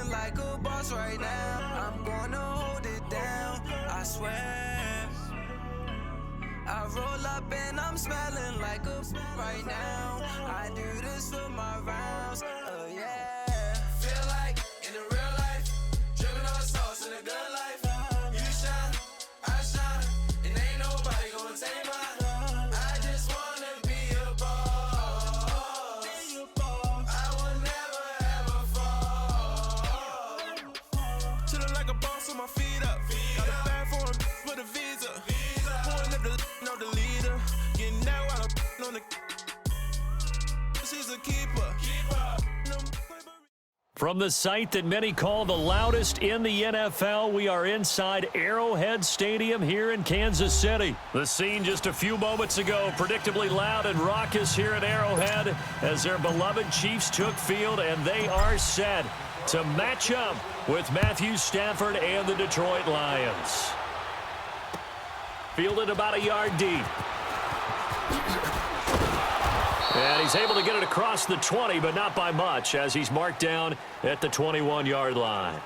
smelling like a boss right now. I'm gonna hold it down, I swear. I roll up and I'm smelling like a right now. I do this for my rounds, oh yeah. Feel like in the real life, dripping on sauce in the good life. You shine, I shine, and ain't nobody gonna take mine. I just wanna be a boss. I will never ever fall. Chillin' like a boss with my feet up. Got a bag for him with a visa. Pulling up the leader. Getting that while I'm on the. She's a keeper. From the site that many call the loudest in the NFL, we are inside Arrowhead Stadium here in Kansas City. The scene just a few moments ago, predictably loud and raucous here at Arrowhead as their beloved Chiefs took field, and they are set to match up with Matthew Stafford and the Detroit Lions. Fielded about a yard deep. And he's able to get it across the 20, but not by much, as he's marked down at the 21-yard line.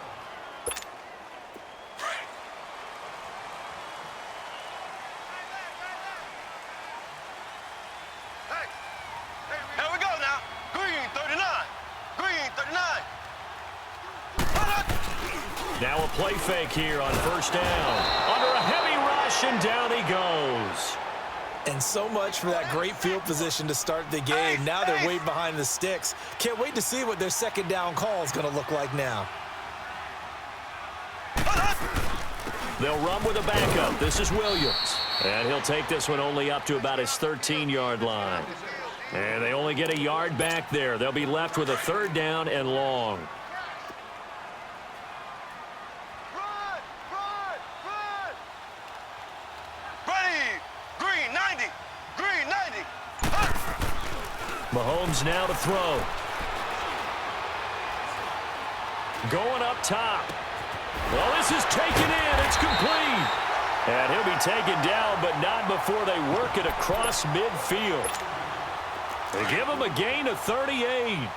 Here we go now. Green 39. Green 39. Now a play fake here on first down. Under a heavy rush, and down he goes. And so much for that great field position to start the game. Now they're way behind the sticks. Can't wait to see what their second down call is going to look like now. They'll run with a backup. This is Williams. And he'll take this one only up to about his 13-yard line. And they only get a yard back there. They'll be left with a third down and long. Mahomes now to throw. Going up top. Well, this is taken in. It's complete. And he'll be taken down, but not before they work it across midfield. They give him a gain of 38.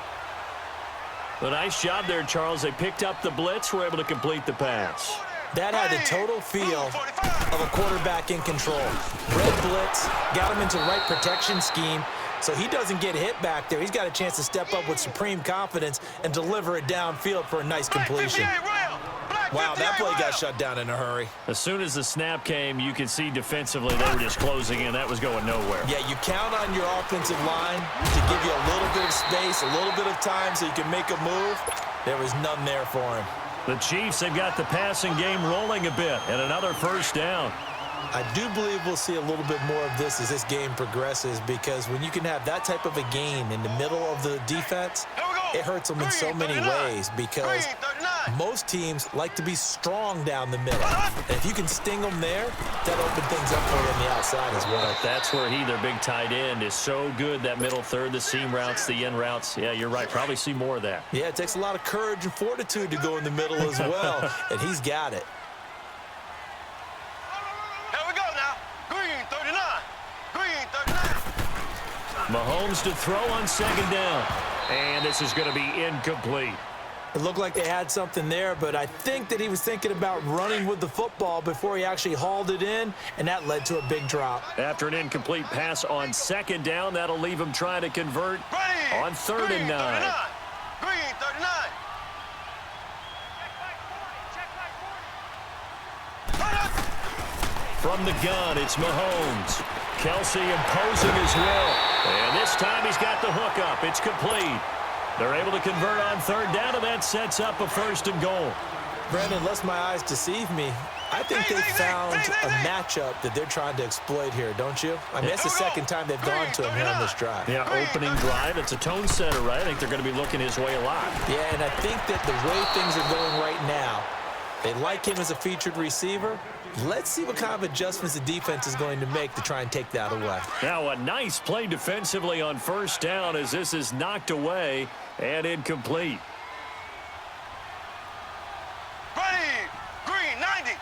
A nice job there, Charles. They picked up the blitz, were able to complete the pass. That had the total feel of a quarterback in control. Red blitz, got him into the right protection scheme, so he doesn't get hit back there. He's got a chance to step up with supreme confidence and deliver it downfield for a nice completion. Wow, that play got shut down in a hurry. As soon as the snap came, you could see defensively they were just closing in. That was going nowhere. Yeah, you count on your offensive line to give you a little bit of space, a little bit of time so you can make a move. There was none there for him. The Chiefs have got the passing game rolling a bit, and another first down. I do believe we'll see a little bit more of this as this game progresses, because when you can have that type of a gain in the middle of the defense, it hurts them in so many ways, because most teams like to be strong down the middle. And if you can sting them there, that opens things up for you on the outside as well. That's where their big tight end, is so good, that middle third, the seam routes, the in routes. Yeah, you're right. Probably see more of that. Yeah, it takes a lot of courage and fortitude to go in the middle as well, and he's got it. Mahomes to throw on second down. And this is going to be incomplete. It looked like they had something there, but I think that he was thinking about running with the football before he actually hauled it in, and that led to a big drop. After an incomplete pass on second down, that'll leave him trying to convert on third and 9. Green 39. From the gun, it's Mahomes. Kelsey imposing his will. And this time he's got the hook up. It's complete. They're able to convert on third down, and that sets up a first and goal. Brandon, unless my eyes deceive me, I think they found a matchup that they're trying to exploit here, don't you? I mean, that's the second time they've gone to him here on this drive. Yeah, opening drive. It's a tone setter, right? I think they're going to be looking his way a lot. Yeah, and I think that the way things are going right now, they like him as a featured receiver. Let's see what kind of adjustments the defense is going to make to try and take that away. Now a nice play defensively on first down as this is knocked away and incomplete. Ready, green 90.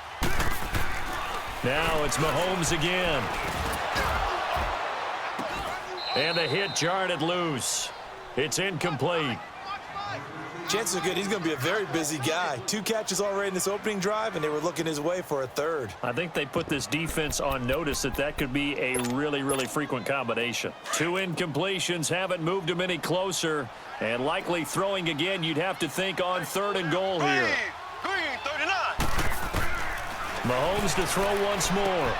Now it's Mahomes again. And the hit jarred it loose. It's incomplete. Chances are good he's going to be a very busy guy. 2 catches already in this opening drive, and they were looking his way for a third. I think they put this defense on notice that could be a really, really frequent combination. 2 incompletions haven't moved him any closer, and likely throwing again, you'd have to think on 3rd and goal here. Green, 39. Mahomes to throw once more.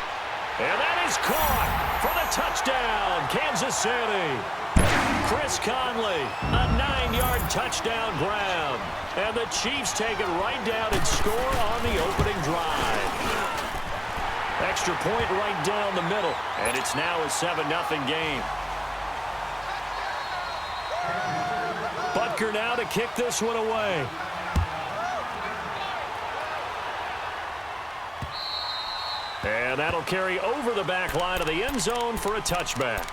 And that is caught for the touchdown, Kansas City. Chris Conley, a 9-yard touchdown grab. And the Chiefs take it right down and score on the opening drive. Extra point right down the middle. And it's now a 7-0 game. Butker now to kick this one away. And that'll carry over the back line of the end zone for a touchback.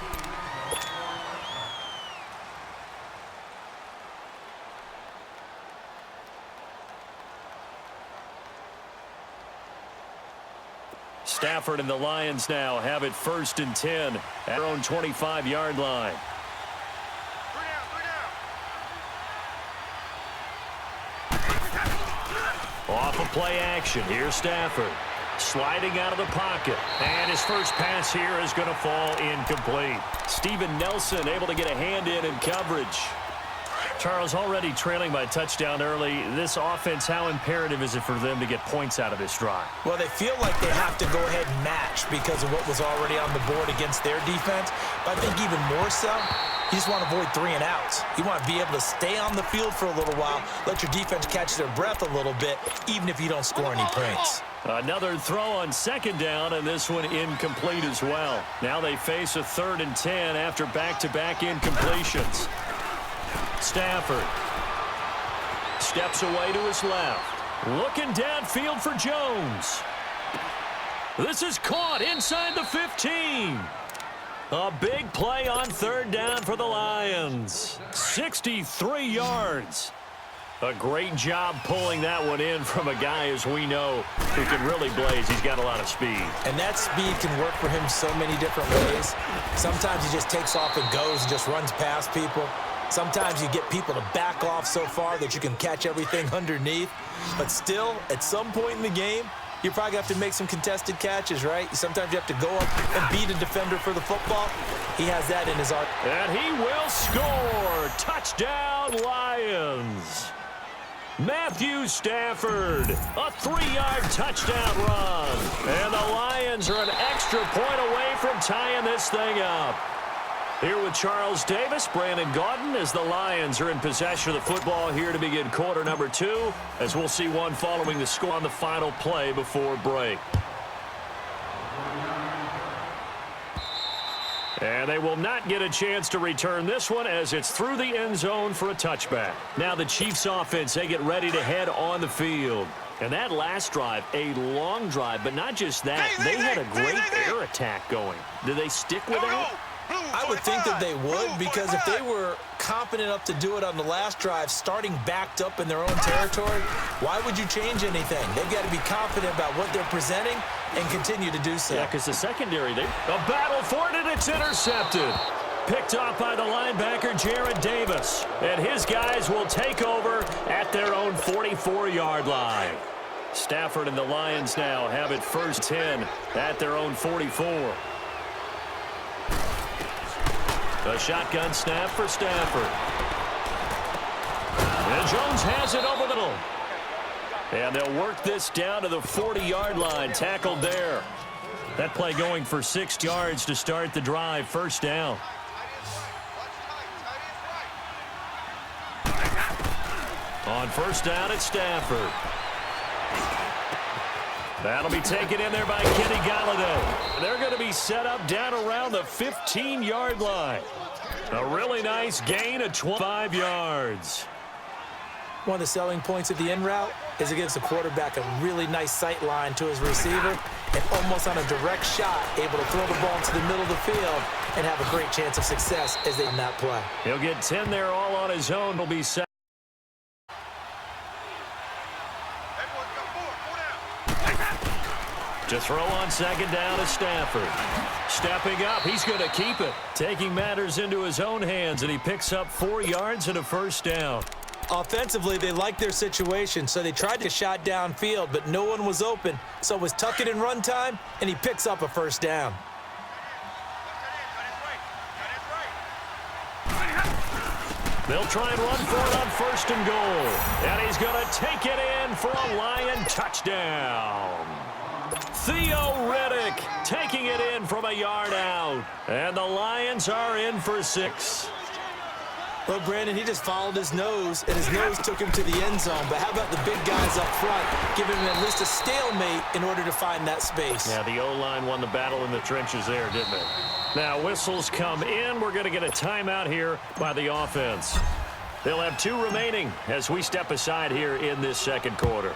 Stafford and the Lions now have it 1st and 10 at their own 25-yard line. Off of play action. Here's Stafford. Sliding out of the pocket. And his first pass here is going to fall incomplete. Steven Nelson able to get a hand in coverage. Charles, already trailing by a touchdown early. This offense, how imperative is it for them to get points out of this drive? Well, they feel like they have to go ahead and match because of what was already on the board against their defense. But I think even more so, you just want to avoid 3 and outs. You want to be able to stay on the field for a little while, let your defense catch their breath a little bit, even if you don't score any points. Another throw on 2nd down, and this one incomplete as well. Now they face a 3rd and 10 after back-to-back incompletions. Stafford steps away to his left. Looking downfield for Jones. This is caught inside the 15. A big play on 3rd down for the Lions. 63 yards. A great job pulling that one in from a guy, as we know, who can really blaze. He's got a lot of speed. And that speed can work for him so many different ways. Sometimes he just takes off and goes and just runs past people. Sometimes you get people to back off so far that you can catch everything underneath. But still, at some point in the game, you probably have to make some contested catches, right? Sometimes you have to go up and beat a defender for the football. He has that in his art. And he will score. Touchdown, Lions. Matthew Stafford, a 3-yard touchdown run. And the Lions are an extra point away from tying this thing up. Here with Charles Davis, Brandon Gaudin, as the Lions are in possession of the football here to begin quarter number 2, as we'll see one following the score on the final play before break. And they will not get a chance to return this one as it's through the end zone for a touchback. Now the Chiefs offense, they get ready to head on the field. And that last drive, a long drive, but not just that. They had a great air attack going. Did they stick with that? I would think that they would, because if they were confident enough to do it on the last drive, starting backed up in their own territory, why would you change anything? They've got to be confident about what they're presenting and continue to do so. Yeah, because the secondary, a battle for it, and it's intercepted. Picked off by the linebacker, Jared Davis. And his guys will take over at their own 44-yard line. Stafford and the Lions now have it 1st 10 at their own 44. A shotgun snap for Stafford. And Jones has it over the middle. And they'll work this down to the 40-yard line. Tackled there. That play going for 6 yards to start the drive. 1st down. On 1st down, it's Stafford. That'll be taken in there by Kenny Golladay. They're going to be set up down around the 15-yard line. A really nice gain of 25 yards. One of the selling points of the in route is it gives the quarterback a really nice sight line to his receiver and almost on a direct shot able to throw the ball to the middle of the field and have a great chance of success as they in that play. He'll get 10 there all on his own. He'll be set. To throw on 2nd down is Stafford. Stepping up, he's going to keep it. Taking matters into his own hands, and he picks up 4 yards and a 1st down. Offensively, they liked their situation, so they tried to shot downfield, but no one was open. So it was tuck it in run time, and he picks up a first down. They'll try and run for it on 1st and goal. And he's going to take it in for a Lion touchdown. Theo Riddick taking it in from a yard out. And the Lions are in for 6. Well, Brandon, he just followed his nose, and his nose took him to the end zone. But how about the big guys up front, giving him at least a stalemate in order to find that space? Yeah, the O-line won the battle in the trenches there, didn't it? Now, whistles come in. We're going to get a timeout here by the offense. They'll have 2 remaining as we step aside here in this second quarter.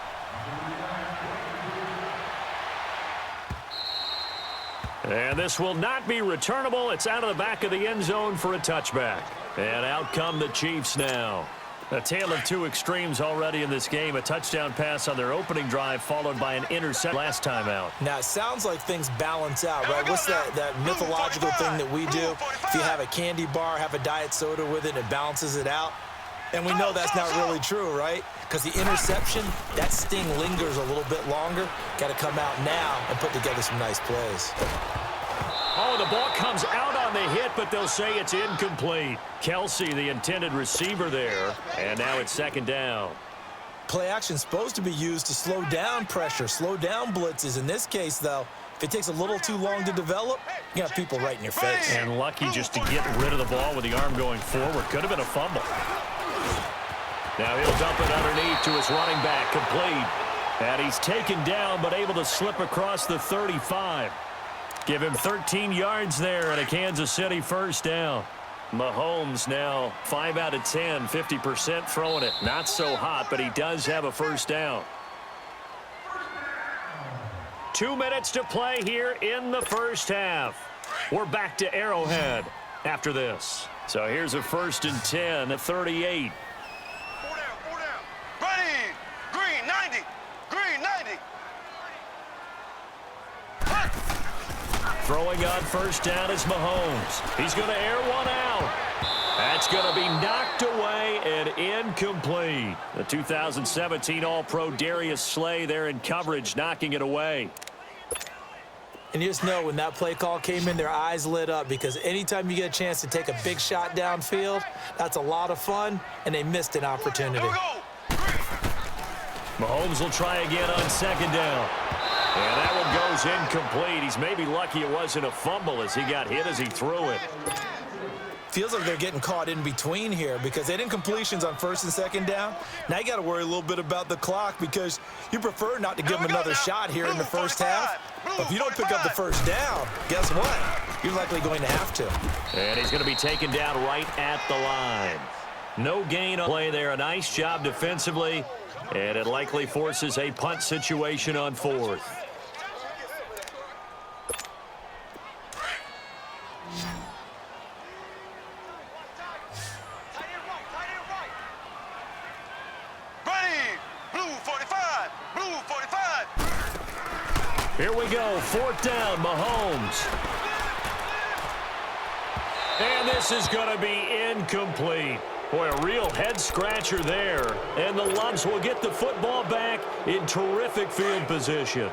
And this will not be returnable. It's out of the back of the end zone for a touchback. And out come the Chiefs now. A tale of 2 extremes already in this game. A touchdown pass on their opening drive followed by an interception last time out. Now, it sounds like things balance out, right? What's that mythological thing that we do? If you have a candy bar, have a diet soda with it, it balances it out. And we know that's not really true, right? Because the interception, that sting lingers a little bit longer. Got to come out now and put together some nice plays. Oh, the ball comes out on the hit, but they'll say it's incomplete. Kelsey, the intended receiver there, and now it's 2nd down. Play action is supposed to be used to slow down pressure, slow down blitzes. In this case, though, if it takes a little too long to develop, you got people right in your face. And lucky just to get rid of the ball with the arm going forward. Could have been a fumble. Now he'll dump it underneath to his running back, complete. And he's taken down, but able to slip across the 35. Give him 13 yards there and a Kansas City first down. Mahomes now 5 out of 10, 50% throwing it. Not so hot, but he does have a first down. 2 minutes to play here in the first half. We're back to Arrowhead after this. So here's a 1st and 10 at 38. 4 down, 4 down. Ready. Green, 90. Green, 90. Throwing on first down is Mahomes. He's going to air one out. That's going to be knocked away and incomplete. The 2017 All-Pro Darius Slay there in coverage, knocking it away. And you just know when that play call came in, their eyes lit up because anytime you get a chance to take a big shot downfield, that's a lot of fun, and they missed an opportunity. Mahomes will try again on 2nd down. And that one goes incomplete. He's maybe lucky it wasn't a fumble as he got hit as he threw it. Feels like they're getting caught in between here because they didn't completions on 1st and 2nd down. Now you got to worry a little bit about the clock because you prefer not to give them another shot here in the first half. But if you don't pick up the first down, guess what? You're likely going to have to. And he's going to be taken down right at the line. No gain on play there. A nice job defensively. And it likely forces a punt situation on 4th. Here we go, 4th down, Mahomes. And this is going to be incomplete. Boy, a real head-scratcher there. And the Loves will get the football back in terrific field position.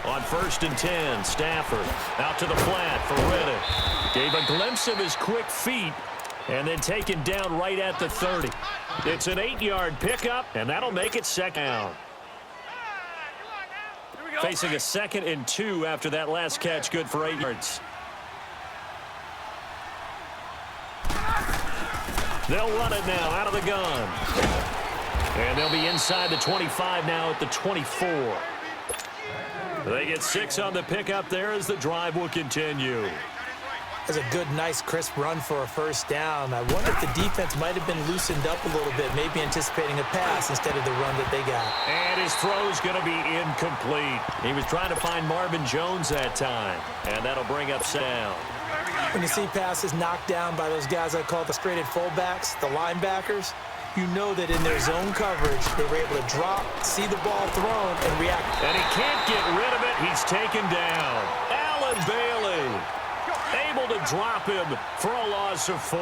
On 1st and 10, Stafford out to the flat for Riddick. Gave a glimpse of his quick feet and then taken down right at the 30. It's an 8-yard pickup, and that'll make it 2nd down. Facing a 2nd and 2 after that last catch, good for 8 yards. They'll run it now out of the gun. And they'll be inside the 25 now at the 24. They get 6 on the pickup there as the drive will continue. That's a good, nice, crisp run for a first down. I wonder if the defense might have been loosened up a little bit, maybe anticipating a pass instead of the run that they got. And his throw's going to be incomplete. He was trying to find Marvin Jones that time, and that'll bring up down. When you see passes knocked down by those guys I call the straighted fullbacks, the linebackers, you know that in their zone coverage, they were able to drop, see the ball thrown, and react. And he can't get rid of it. He's taken down. Allen Bailey able to drop him for a loss of 4.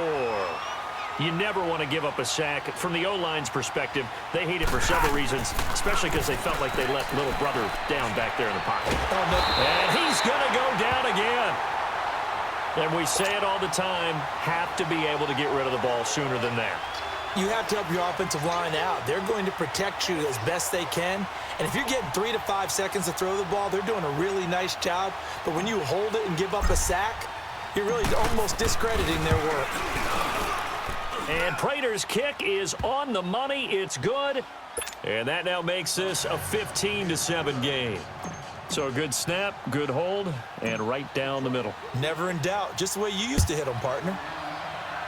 You never want to give up a sack. From the O-line's perspective, they hate it for several reasons, especially because they felt like they left little brother down back there in the pocket. Oh, no. And he's going to go down again. And we say it all the time, have to be able to get rid of the ball sooner than that. You have to help your offensive line out. They're going to protect you as best they can. And if you're getting 3 to 5 seconds to throw the ball, they're doing a really nice job. But when you hold it and give up a sack, you're really almost discrediting their work. And Prater's kick is on the money. It's good. And that now makes this a 15-7 game. So a good snap, good hold, and right down the middle. Never in doubt. Just the way you used to hit them, partner.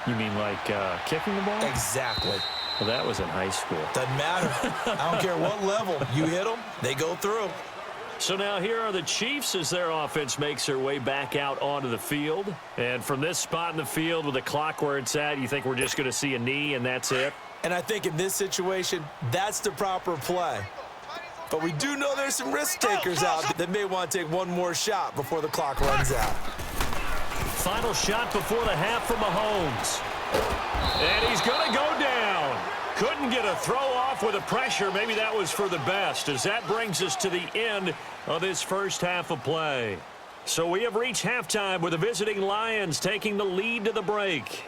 You mean like kicking the ball? Exactly. Well, that was in high school. Doesn't matter. I don't care what level. You hit them, they go through. So now here are the Chiefs as their offense makes their way back out onto the field. And from this spot in the field with the clock where it's at, you think we're just going to see a knee and that's it? And I think in this situation, that's the proper play. But we do know there's some risk takers out that may want to take one more shot before the clock runs out. Final shot before the half from Mahomes. And he's going to go down. Couldn't get a throw off with the pressure. Maybe that was for the best, as that brings us to the end of this first half of play. So we have reached halftime with the visiting Lions taking the lead to the break.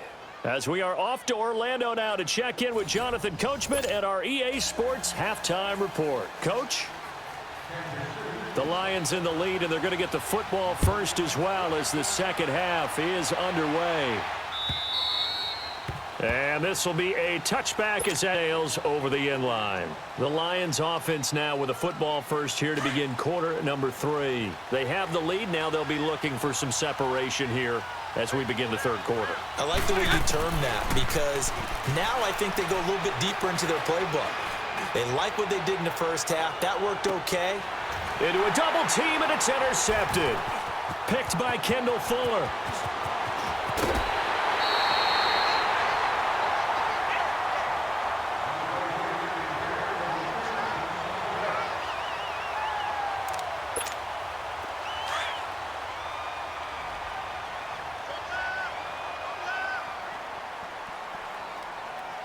As we are off to Orlando now to check in with Jonathan Coachman at our EA Sports Halftime Report. Coach? The Lions in the lead, and they're going to get the football first as well as the second half is underway. And this will be a touchback as that sails over the end line. The Lions offense now with a football first here to begin quarter number 3. They have the lead. Now they'll be looking for some separation here as we begin the third quarter. I like the way you term that, because now I think they go a little bit deeper into their playbook. They like what they did in the first half. That worked okay. Into a double team, and it's intercepted. Picked by Kendall Fuller.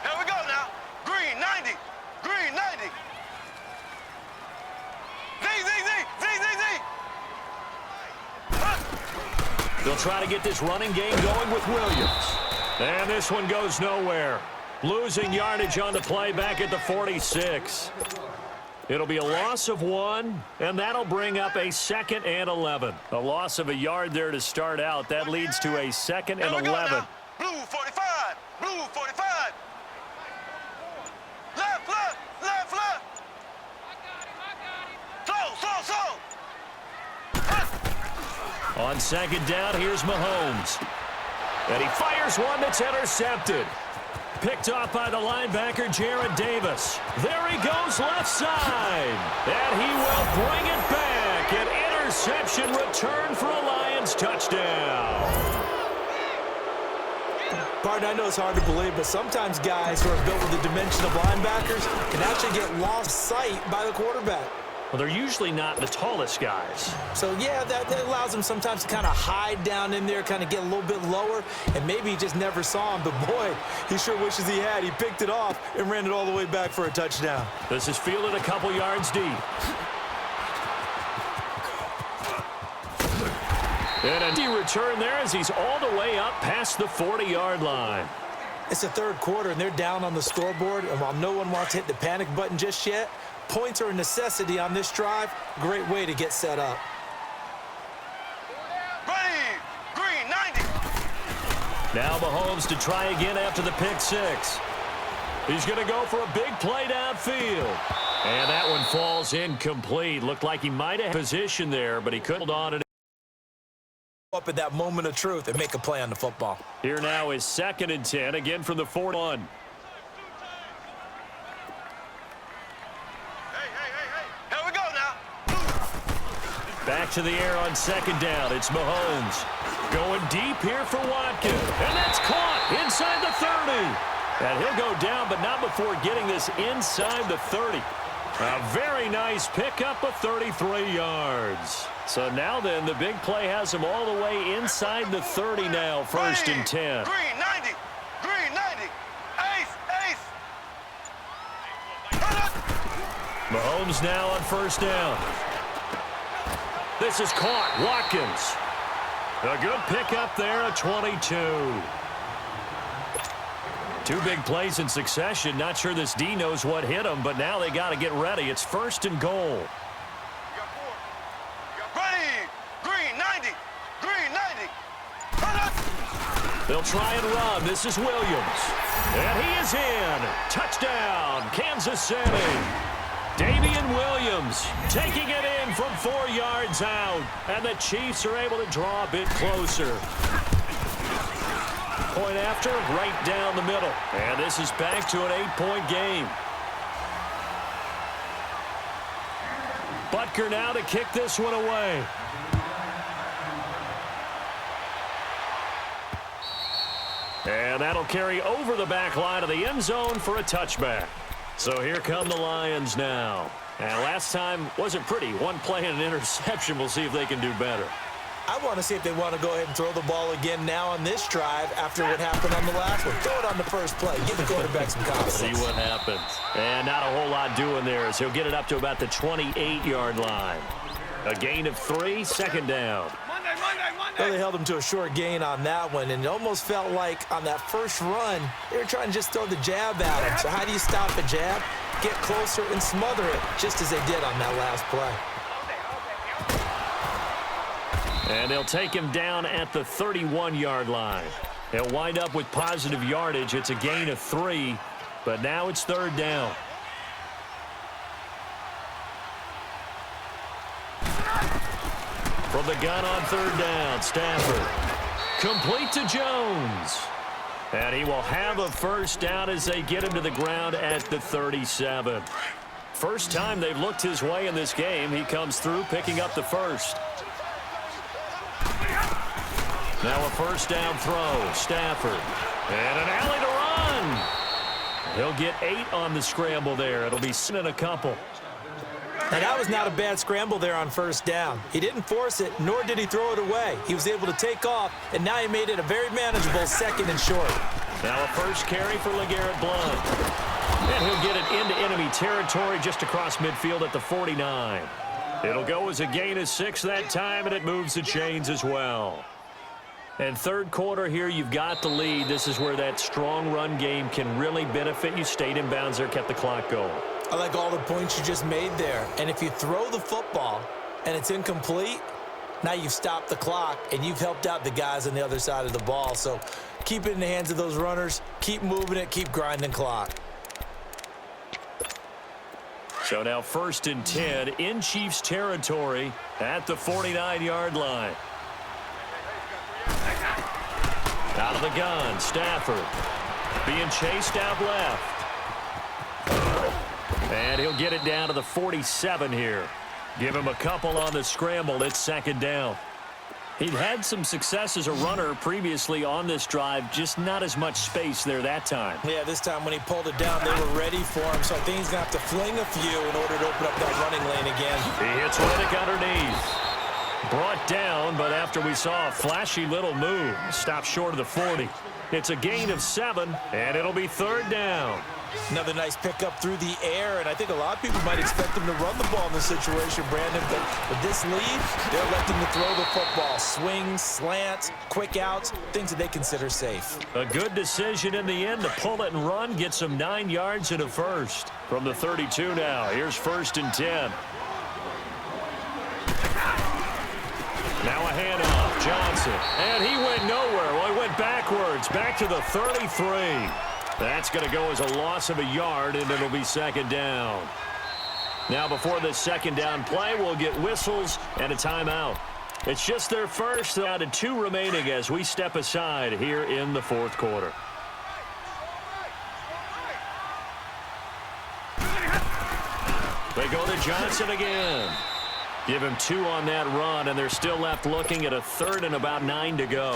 Here we go now. Green 90. Green 90. They'll try to get this running game going with Williams. And this one goes nowhere. Losing yardage on the play back at the 46. It'll be a loss of 1, and that'll bring up a 2nd and 11. A loss of a yard there to start out. That leads to a 2nd and 11. Blue 45. Blue 45. Left, left, left, left. Slow. On second down, here's Mahomes. And he fires one that's intercepted. Picked off by the linebacker, Jared Davis. There he goes left side. And he will bring it back. An interception return for a Lions touchdown. Partner, I know it's hard to believe, but sometimes guys who are built with the dimension of linebackers can actually get lost sight by the quarterback. Well, they're usually not the tallest guys. So, yeah, that allows him sometimes to kind of hide down in there, kind of get a little bit lower, and maybe he just never saw him. But, boy, he sure wishes he had. He picked it off and ran it all the way back for a touchdown. This is fielded a couple yards deep. And a return there as he's all the way up past the 40-yard line. It's the third quarter, and they're down on the scoreboard. And while no one wants to hit the panic button just yet, points are a necessity on this drive. Great way to get set up. Ready. Green 90. Now Mahomes to try again after the pick 6. He's going to go for a big play downfield. And that one falls incomplete. Looked like he might have position there, but he couldn't hold on to Up at that moment of truth and make a play on the football. Here now is 2nd and 10, again from the 41. Here we go now. Back to the air on 2nd down. It's Mahomes. Going deep here for Watkins. And that's caught inside the 30. And he'll go down, but not before getting this inside the 30. A very nice pickup of 33 yards. So now then, the big play has him all the way inside the 30 now, 1st and 10. Green 90. Green 90. Ace. Ace. Mahomes now on 1st down. This is caught. Watkins. A good pickup there at 22. Two big plays in succession. Not sure this D knows what hit him, but now they got to get ready. It's 1st and goal. Ready. Green 90. Green 90. They'll try and run. This is Williams. And he is in. Touchdown, Kansas City. Damian Williams taking it in from 4 yards out. And the Chiefs are able to draw a bit closer. Point after, right down the middle. And this is back to an 8-point game. Butker now to kick this one away. And that'll carry over the back line of the end zone for a touchback. So here come the Lions now. And last time wasn't pretty. One play and an interception. We'll see if they can do better. I want to see if they want to go ahead and throw the ball again now on this drive after what happened on the last one. Throw it on the first play. Give the quarterback some confidence. See what happens. And not a whole lot doing there as he'll get it up to about the 28-yard line. A gain of 3, 2nd down. Well, they held him to a short gain on that one, and it almost felt like on that first run, they were trying to just throw the jab at him. So how do you stop a jab? Get closer and smother it, just as they did on that last play. And they'll take him down at the 31-yard line. He'll wind up with positive yardage. It's a gain of 3, but now it's 3rd down. From the gun on 3rd down, Stafford. Complete to Jones. And he will have a 1st down as they get him to the ground at the 37. First time they've looked his way in this game. He comes through picking up the 1st. Now a 1st down throw. Stafford. And an alley to run. He'll get 8 on the scramble there. It'll be in a couple. Now, that was not a bad scramble there on 1st down. He didn't force it, nor did he throw it away. He was able to take off, and now he made it a very manageable 2nd and short. Now a 1st carry for LeGarrette Blount. And he'll get it into enemy territory just across midfield at the 49. It'll go as a gain of 6 that time, and it moves the chains as well. And 3rd quarter here, you've got the lead. This is where that strong run game can really benefit you. Stayed in bounds there, kept the clock going. I like all the points you just made there. And if you throw the football and it's incomplete, now you've stopped the clock and you've helped out the guys on the other side of the ball. So keep it in the hands of those runners. Keep moving it. Keep grinding clock. So now 1st and 10 in Chiefs territory at the 49-yard line. Out of the gun, Stafford being chased out left. And he'll get it down to the 47 here. Give him a couple on the scramble. It's 2nd down. He'd had some success as a runner previously on this drive, just not as much space there that time. Yeah, this time when he pulled it down, they were ready for him. So I think he's going to have to fling a few in order to open up that running lane again. He hits Riddick underneath. Brought down, but after we saw a flashy little move, stopped short of the 40. It's a gain of 7, and it'll be 3rd down. Another nice pickup through the air, and I think a lot of people might expect him to run the ball in this situation, Brandon, but with this lead, they're electing to throw the football. Swings, slants, quick outs, things that they consider safe. A good decision in the end to pull it and run, gets him 9 yards and a 1st. From the 32 now, here's 1st and 10. Now a handoff, Johnson, and he went nowhere. Well, he went backwards, back to the 33. That's going to go as a loss of a yard, and it'll be 2nd down. Now, before this 2nd down play, we'll get whistles and a timeout. It's just their first, out of 2 remaining as we step aside here in the 4th quarter. They go to Johnson again. Give him 2 on that run, and they're still left looking at a 3rd and about 9 to go.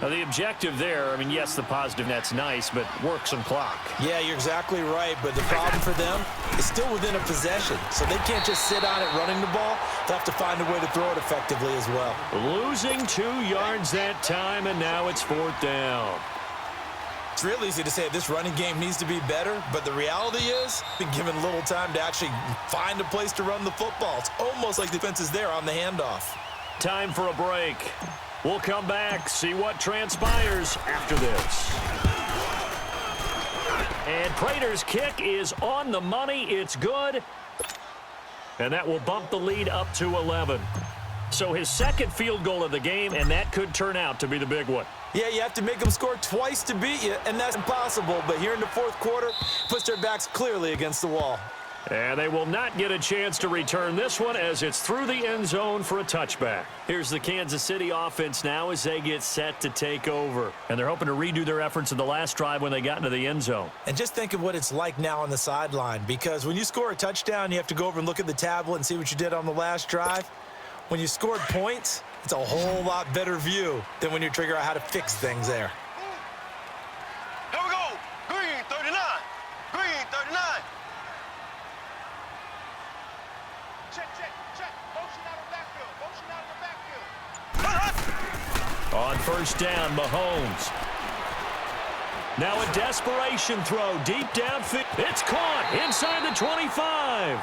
Now, the objective there, I mean, yes, the positive, that's nice, but work some clock. Yeah, you're exactly right, but the problem for them is still within a possession, so they can't just sit on it running the ball. They'll have to find a way to throw it effectively as well. Losing 2 yards that time, and now it's 4th down. It's real easy to say this running game needs to be better, but the reality is, been given little time to actually find a place to run the football. It's almost like the defense is there on the handoff. Time for a break. We'll come back, see what transpires after this. And Prater's kick is on the money. It's good. And that will bump the lead up to 11. So his second field goal of the game, and that could turn out to be the big one. Yeah, you have to make them score twice to beat you, and that's impossible. But here in the fourth quarter, puts their backs clearly against the wall. And they will not get a chance to return this one as it's through the end zone for a touchback. Here's the Kansas City offense now as they get set to take over. And they're hoping to redo their efforts in the last drive when they got into the end zone. And just think of what it's like now on the sideline, because when you score a touchdown, you have to go over and look at the tablet and see what you did on the last drive. When you scored points, it's a whole lot better view than when you figure out how to fix things there. Here we go. Green 39. Green 39. Check. Motion out of the backfield. On first down, Mahomes. Now a desperation throw deep downfield. It's caught inside the 25.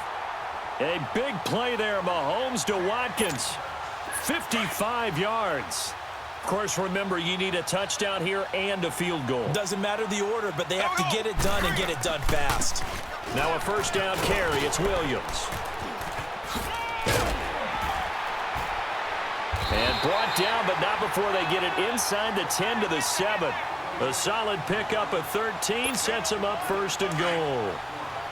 A big play there, Mahomes to Watkins. 55 yards. Of course, remember, you need a touchdown here and a field goal. Doesn't matter the order, but they have to get it done and get it done fast. Now a first down carry. It's Williams. And brought down, but not before they get it inside the 10 to the 7. A solid pickup of 13 sets him up first and goal.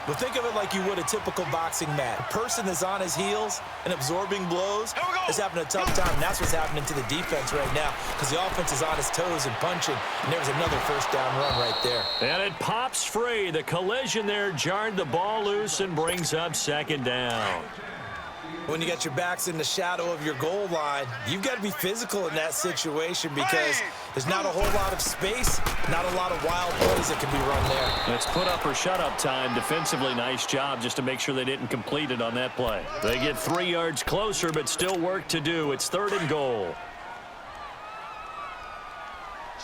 Well, think of it like you would a typical boxing match. A person that's on his heels and absorbing blows is having a tough time, and that's what's happening to the defense right now because the offense is on his toes and punching, and there's another first down run right there. And it pops free. The collision there jarred the ball loose and brings up second down. When you got your backs in the shadow of your goal line, you've got to be physical in that situation because there's not a whole lot of space, not a lot of wild plays that can be run there. It's put up or shut up time. Defensively, nice job just to make sure they didn't complete it on that play. They get 3 yards closer, but still work to do. It's third and goal.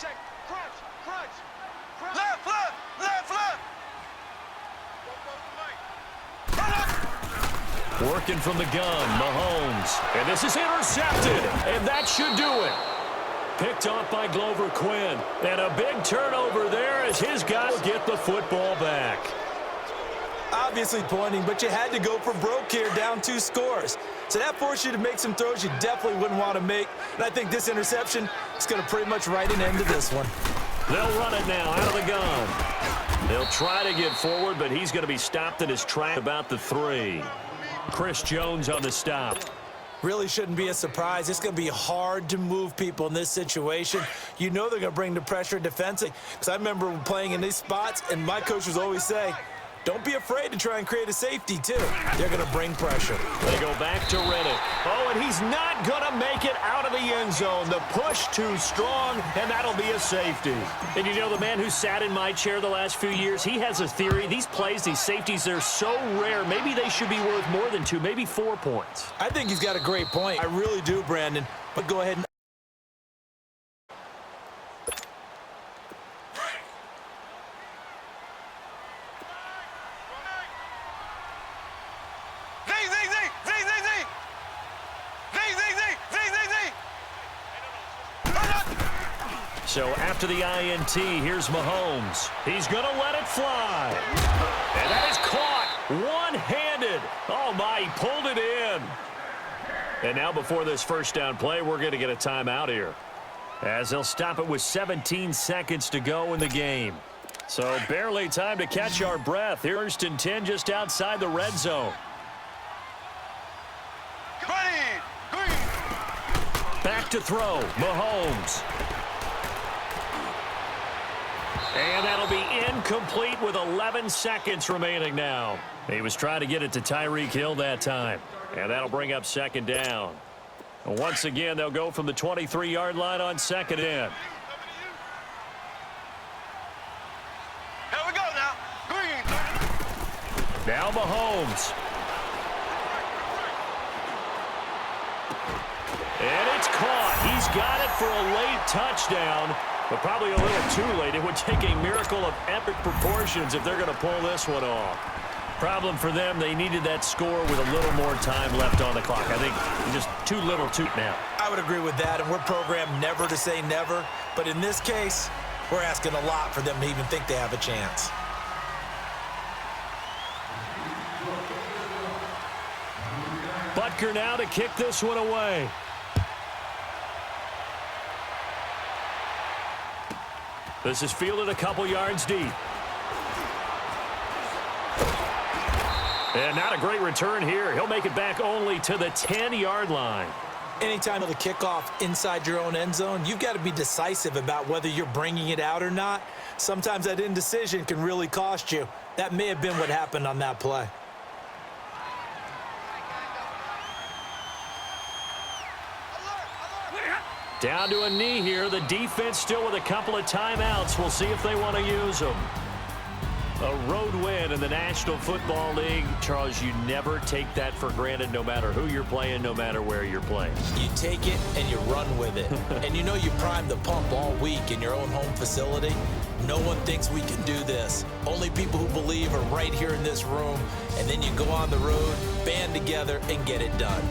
Check. Crunch. Left. Working from the gun, Mahomes. And this is intercepted, and that should do it. Picked off by Glover Quinn. And a big turnover there as his guys get the football back. Obviously pointing, but you had to go for broke here, down 2 scores. So that forced you to make some throws you definitely wouldn't want to make. And I think this interception is going to pretty much write an end to this one. They'll run it now out of the gun. They'll try to get forward, but he's going to be stopped in his track about the 3. Chris Jones on the stop. Really shouldn't be a surprise. It's going to be hard to move people in this situation. You know they're going to bring the pressure defensively. Because I remember playing in these spots, and my coaches always say, don't be afraid to try and create a safety, too. They're going to bring pressure. They go back to Riddick. Oh, and he's not going to make it out of the end zone. The push too strong, and that'll be a safety. And you know, the man who sat in my chair the last few years, he has a theory. These plays, these safeties, they're so rare. Maybe they should be worth more than 2, maybe 4 points. I think he's got a great point. I really do, Brandon. But go ahead and So after the INT, here's Mahomes. He's going to let it fly. And that is caught one-handed. Oh, my, he pulled it in. And now before this first down play, we're going to get a timeout here, as they'll stop it with 17 seconds to go in the game. So barely time to catch our breath. First and 10 just outside the red zone. Back to throw, Mahomes. And that'll be incomplete with 11 seconds remaining now. He was trying to get it to Tyreek Hill that time. And that'll bring up second down. And once again, they'll go from the 23-yard line on second in. Now Mahomes. And it's caught. He's got it for a late touchdown, but probably a little too late. It would take a miracle of epic proportions if they're going to pull this one off. Problem for them, they needed that score with a little more time left on the clock. I think just too little too now. I would agree with that, and we're programmed never to say never. But in this case, we're asking a lot for them to even think they have a chance. Butker now to kick this one away. This is fielded a couple yards deep. And not a great return here. He'll make it back only to the 10-yard line. Anytime of the kickoff inside your own end zone, you've got to be decisive about whether you're bringing it out or not. Sometimes that indecision can really cost you. That may have been what happened on that play. Down to a knee here. The defense still with a couple of timeouts. We'll see if they want to use them. A road win in the National Football League. Charles, you never take that for granted no matter who you're playing, no matter where you're playing. You take it and you run with it. And you know you primed the pump all week in your own home facility. No one thinks we can do this. Only people who believe are right here in this room. And then you go on the road, band together, and get it done.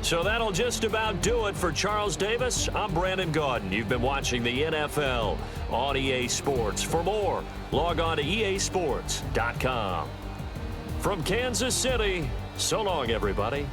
So that'll just about do it for Charles Davis. I'm Brandon Gaudin. You've been watching the NFL on EA Sports. For more, log on to easports.com. From Kansas City, so long, everybody.